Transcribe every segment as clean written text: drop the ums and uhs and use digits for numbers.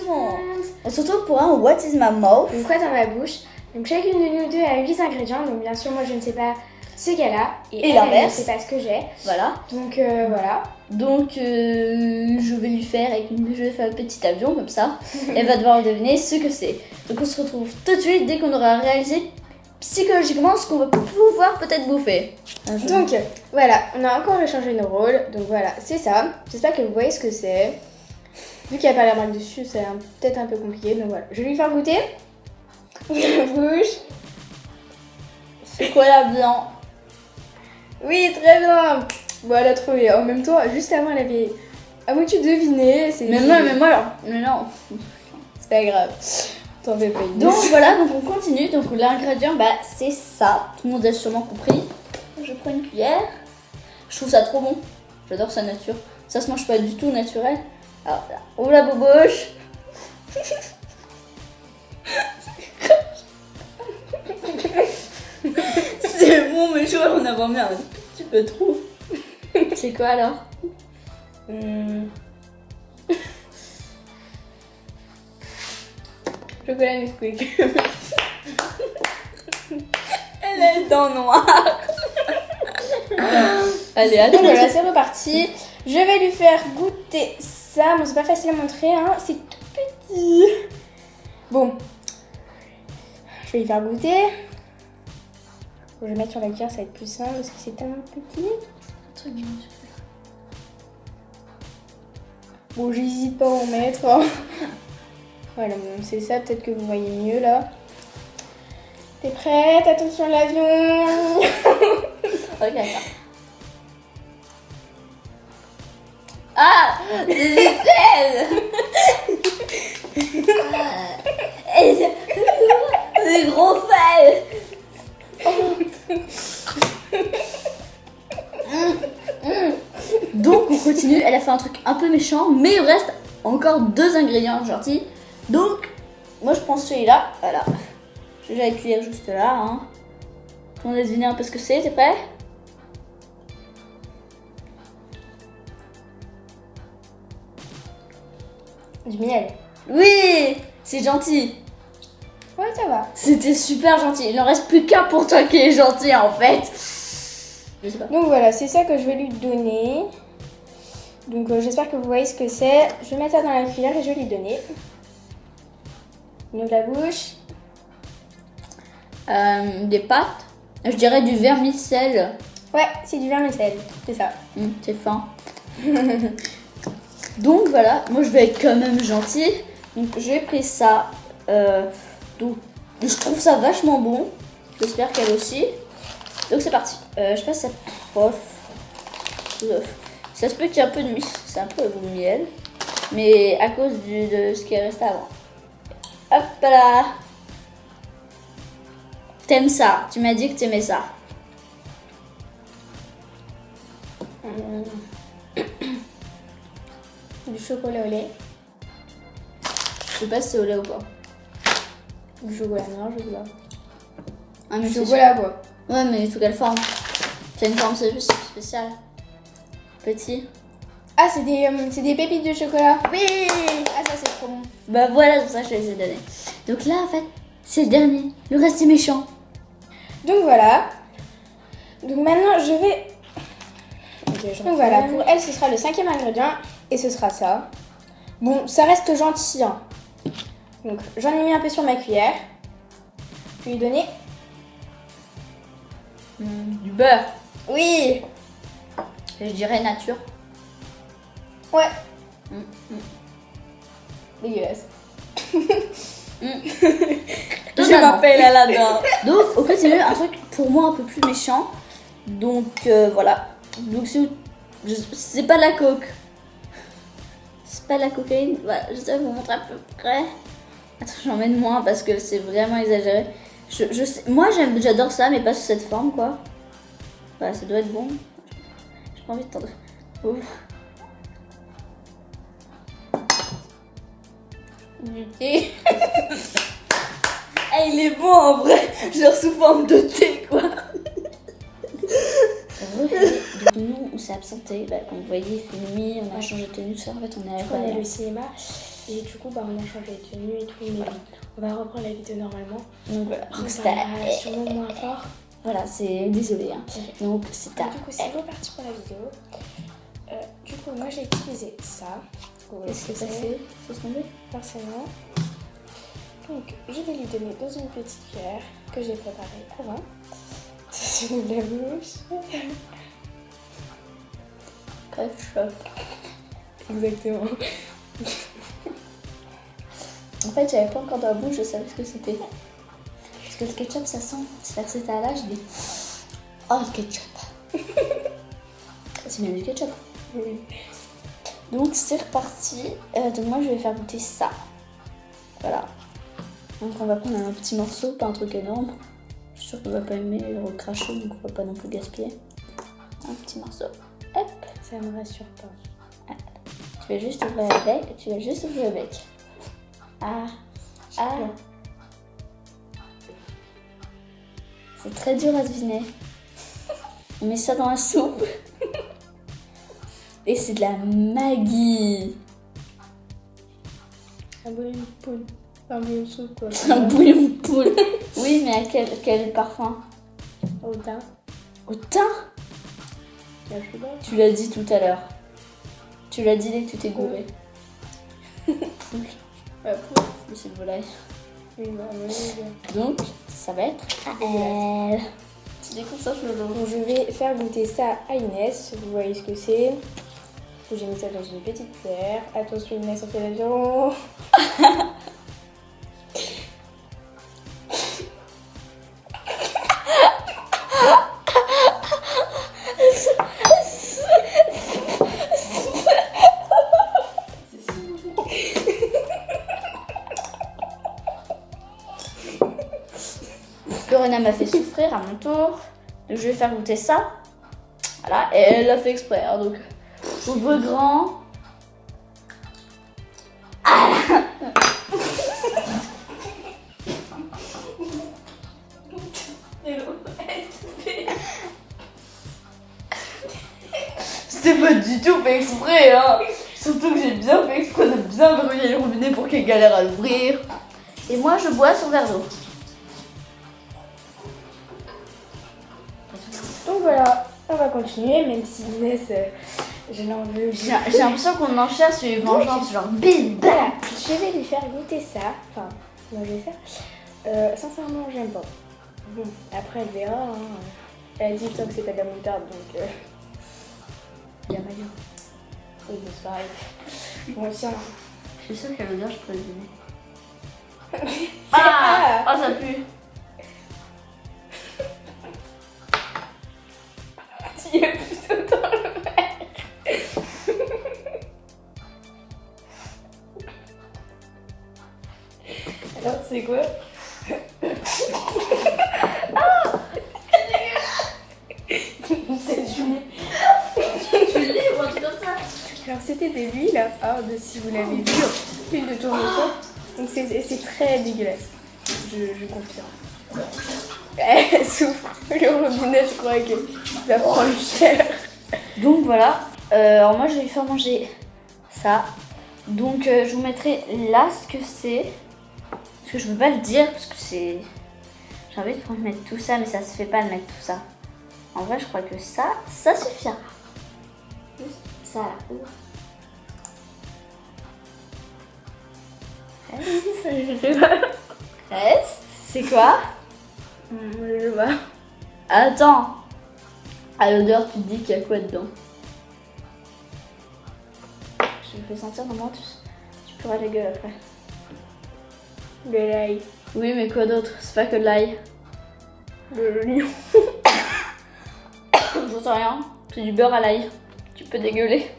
Exactement. Et surtout pour un What is my mouth. Donc quoi dans ma bouche. Donc chacune de nous deux a 8 ingrédients. Donc bien sûr, moi je ne sais pas ce qu'elle a. Et elle l'inverse. ne sait pas ce que j'ai. Voilà. Donc voilà. Donc je vais lui faire je vais faire un petit avion comme ça. Elle va devoir deviner ce que c'est. Donc on se retrouve tout de suite dès qu'on aura réalisé psychologiquement ce qu'on va pouvoir peut-être bouffer. Donc voilà, on a encore échangé nos rôles. Donc voilà, c'est ça. J'espère que vous voyez ce que c'est. Vu qu'il n'y a pas la marque dessus, c'est peut-être un peu compliqué. Donc voilà, je vais lui faire goûter. La bouche. C'est quoi la blanc? Oui, très bien. Bon, elle a trouvé. En même temps, juste avant, elle avait... À moins que tu devinais. Mais non. C'est pas grave. T'en fais pas une. Donc voilà, donc on continue. Donc l'ingrédient, bah c'est ça. Tout le monde a sûrement compris. Je prends une cuillère. Je trouve ça trop bon. J'adore sa nature. Ça se mange pas du tout naturel. Alors là, ouvre la bouche. C'est bon, mais je vois en avoir mis un petit peu trop. C'est quoi alors? Chocolat Nesquik. Elle a les dents noires. Allez, Donc attends. voilà, c'est reparti. Je vais lui faire goûter ça. Bon, c'est pas facile à montrer, hein. C'est tout petit. Bon. Je vais lui faire goûter. Bon, je vais mettre sur la cuillère, ça va être plus simple parce que c'est tellement petit. Bon, j'hésite pas à en mettre. Hein. Voilà, bon, c'est ça, peut-être que vous voyez mieux là. T'es prête? Attention l'avion. Ok, d'accord. Ah, des ailes. Des gros fils. Donc on continue, elle a fait un truc un peu méchant, mais il reste encore 2 ingrédients gentils. Donc moi je prends celui-là, voilà. J'ai la cuillère juste là. Hein. On a deviné un peu ce que c'est, t'es prêt? Du miel. Oui, c'est gentil. Ouais, ça va. C'était super gentil. Il n'en reste plus qu'un pour toi qui est gentil en fait. Je sais pas. Donc voilà, c'est ça que je vais lui donner. Donc j'espère que vous voyez ce que c'est. Je vais mettre ça dans la cuillère et je vais lui donner. Il ouvre la bouche. Des pâtes. Je dirais du vermicelle. Ouais, c'est du vermicelle, c'est ça. C'est fin. Donc voilà, moi je vais être quand même gentille. Donc j'ai pris ça. Donc je trouve ça vachement bon. J'espère qu'elle aussi. Donc c'est parti. Je passe cette prof. Ça se peut qu'il y ait un peu de miel. C'est un peu de miel. Mais à cause de ce qui est resté avant. Hop là. T'aimes ça. Tu m'as dit que t'aimais ça. Du chocolat au lait. Je sais pas si c'est au lait ou pas. Du chocolat noir, je sais pas. Ah, mais Du c'est chocolat à bois. Ouais, mais il faut quelle forme? C'est une forme spéciale. Petit. Ah, c'est des pépites de chocolat. Oui. Ah, ça c'est trop bon. Bah voilà, c'est pour ça que je les ai donnés. Donc là, en fait, c'est le dernier. Le reste, c'est méchant. Donc voilà. Donc maintenant, je vais... Donc voilà, pour elle, ce sera le 5e ingrédient. Et ce sera ça. Bon, ça reste gentil. Hein. Donc, j'en ai mis un peu sur ma cuillère. Je vais lui donner... Du beurre. Oui. Je dirais nature. Ouais. Dégueulasse. Je m'appelle là-dedans. Donc, on continue un truc pour moi un peu plus méchant. Donc, voilà. Donc, c'est pas de la coke. C'est pas de la cocaïne. Voilà, je vais vous montrer à peu près. Attends, j'en mets de moins parce que c'est vraiment exagéré. Je sais, moi, j'adore ça, mais pas sous cette forme, quoi. Voilà, ça doit être bon. J'ai pas envie de tendre. Ouf. Du thé. Eh, il est bon en vrai, genre sous forme de thé quoi. Donc nous on s'est absenté, bah, comme vous voyez il fait nuit, on a changé de tenue, tout ça en fait on est On est le cinéma. Et du coup, bah, on a changé de tenue et tout, mais bon, on va reprendre la vidéo normalement. Donc voilà, On c'est à parlera sûrement moins fort. Voilà, c'est désolé. Hein. Ok. Donc c'est à Du coup, c'est reparti pour la vidéo. Du coup, moi j'ai utilisé ça. Qu'est-ce que ça fait? C'est tombé? Forcément. Donc, je vais lui donner dans une petite cuillère que j'ai préparée avant. C'est de la bouche. Ketchup. Exactement. En fait, j'avais pas encore dans la bouche, je savais ce que c'était. Parce que le ketchup, ça sent. C'est là que c'était à l'âge, je dis oh, le ketchup. C'est bien du ketchup. Oui. Donc, c'est reparti. Donc, moi, je vais faire goûter ça. Voilà. Donc, on va prendre un petit morceau, pas un truc énorme. Je suis sûre qu'on va pas aimer le recracher, donc on va pas non plus gaspiller. Un petit morceau. Hop. Ça me rassure pas. Tu vas juste ouvrir le bec. Tu vas juste ouvrir le bec. Ah. Ah. C'est très dur à deviner. On met ça dans la soupe. Et c'est de la Maggi. Un bouillon de poule. Un bouillon de soupe quoi. Un bouillon de poule. Oui, mais à quel parfum? Au thym. Au thym? Là, je sais pas. Tu l'as dit tout à l'heure. Tu l'as dit dès que tu t'es gouré. Poule. Poule. Mais c'est le volaille. Oui, bah, oui. Donc, ça va être à elle. Tu découvres ça sur le dos. Donc, je vais faire goûter ça à Inès. Vous voyez ce que c'est. J'ai mis ça dans une petite cuillère. Attention Inès, on fait l'avion. Lorena m'a fait souffrir à mon tour. Donc je vais faire goûter ça. Voilà, et elle l'a fait exprès. Hein, donc, ouvre grand. Ah. C'était pas du tout fait exprès, hein. Surtout que j'ai bien fait exprès de bien verrouiller le robinet pour qu'elle galère à l'ouvrir. Et moi, je bois son verre d'eau. Donc voilà, on va continuer, même si Inès, je l'en veux. J'ai l'impression qu'on enchaîne sur les vengeances, genre bim, bam. Voilà, je vais lui faire goûter ça. Enfin, manger ça. Sincèrement, j'aime pas. Bon, après, elle verra. Hein. Elle a dit tant que c'est pas de la moutarde, donc. Il y a maillot. Oui, c'est pareil. Bon, tiens. Je suis sûre qu'à l'odeur, je pourrais deviner. Ah Ah, ça pue. Tu y es plutôt dans le verre. Alors, c'est quoi? C'est du lait. Tu lis ou un truc comme ça? Alors, c'était de l'huile, de si vous l'avez vu, l'huile de tournesol. Donc, c'est très dégueulasse. Je confirme. Elle souffre. Le robinet, je crois que va prendre cher. Donc voilà, alors moi je vais lui faire manger ça. Donc je vous mettrai là ce que c'est. Parce que je peux pas le dire parce que c'est... J'ai envie de mettre tout ça mais ça se fait pas de mettre tout ça. En vrai je crois que ça suffira. Juste ça là. Reste. C'est quoi? Je vois. Attends. À l'odeur tu te dis qu'il y a quoi dedans? Je le fais sentir normalement tu pourras la gueule après. De l'ail. Oui mais quoi d'autre? C'est pas que de l'ail. De l'oignon. J'en sais rien. C'est du beurre à l'ail. Tu peux dégueuler.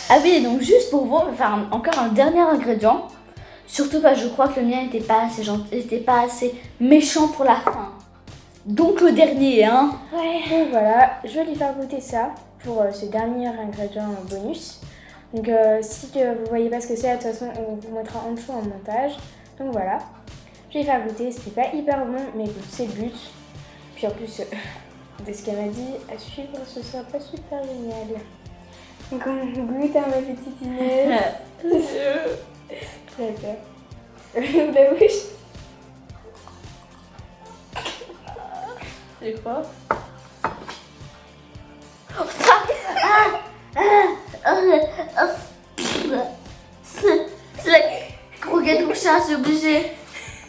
Ah oui, donc juste pour vous, on va faire encore un dernier ingrédient. Surtout parce que je crois que le mien était pas assez gentil, était pas assez méchant pour la fin. Donc le dernier, hein. Ouais. Donc voilà, je vais lui faire goûter ça pour ce dernier ingrédient bonus. Donc si vous voyez pas ce que c'est, de toute façon on vous mettra en dessous en montage. Donc voilà, je vais lui faire goûter, c'était pas hyper bon, mais écoute, c'est le but. Puis en plus, de ce qu'elle m'a dit, à suivre, ce sera pas super génial. Goûte à ma petite Inès. Très bien. Ouvre la bouche. C'est quoi? C'est la croquette au chat, c'est obligé.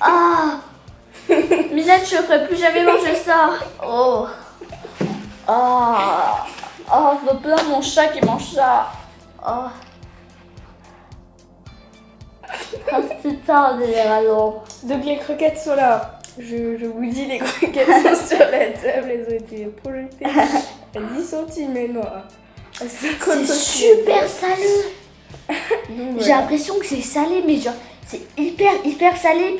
Ah, Milette, je ne ferai plus jamais manger ça. Oh. Ah. Oh, je veux plein mon chat qui mange ça. Oh. Ah, c'est ça, alors. Donc les croquettes sont là. Je vous dis, les croquettes sont sur la table. Elles ont été projetées à 10 cm. À 50 C'est super salé. Donc, J'ai l'impression que c'est salé, mais genre, c'est hyper salé.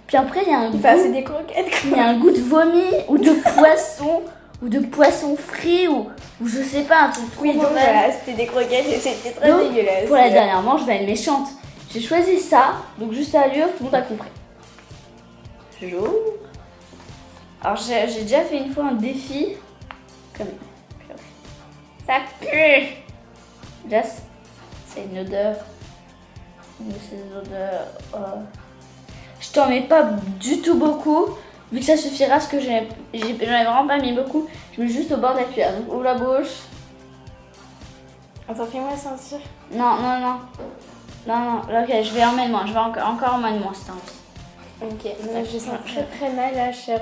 Puis après, il y a un goût. Enfin, c'est des croquettes. Il y a un goût de vomi ou de poisson. Ou de poisson frit ou je sais pas, un truc trop Oui, donc mauvais. voilà, c'était des croquettes et c'était très Donc, dégueulasse. Pour la dernière manche, je vais être méchante. J'ai choisi ça, donc juste à l'allure, tout le monde a compris. J'ouvre. Alors j'ai déjà fait une fois un défi. Comme ça pue. Déjà, c'est une odeur. Une de ces odeurs. Je t'en mets pas du tout beaucoup. Vu que ça suffira, ce que j'en ai vraiment pas mis beaucoup. Je mets juste au bord de la cuillère. Donc ouvre la bouche. Attends, fais-moi sentir. Non. Ok, je vais en mettre moins. Je vais encore en mettre moins si t'as envie. Ok, mais je sens très mal la chair.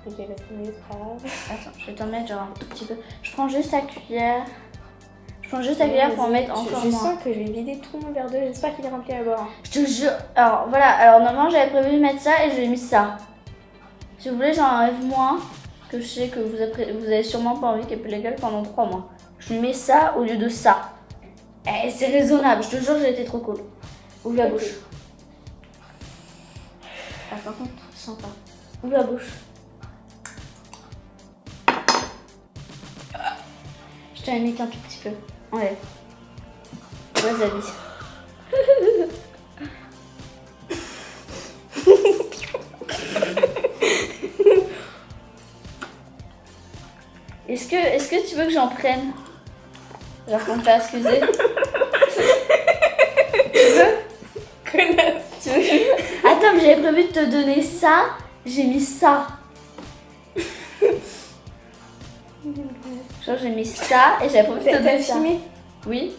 Ok, laisse tomber, c'est pas grave. Attends, je vais t'en mettre genre un tout petit peu. Je prends juste la cuillère. Pour en mettre encore Je moins. sens que je vais vider tout mon verre d'eau. J'espère qu'il est rempli à bord. Je te jure. Alors voilà, alors normalement j'avais prévu de mettre ça et j'ai mis ça. Si vous voulez, j'en enlève moins. Que je sais que vous avez sûrement pas envie qu'elle pue les gueules pendant 3 mois. Je lui mets ça au lieu de ça. Eh, c'est raisonnable, je te jure, j'ai été trop cool. Ouvre la bouche. Ah, par contre, sens pas. Ouvre la bouche. Je t'en ai mis qu'un tout petit peu. Enlève. Wasabi. Est-ce que tu veux que j'en prenne? Genre pour me faire excuser. Tu veux? Connasse. Tu veux que... Attends, mais j'avais prévu de te donner ça. J'ai mis ça. Genre j'ai mis ça et j'avais prévu de te donner ça. T'as filmé? Oui.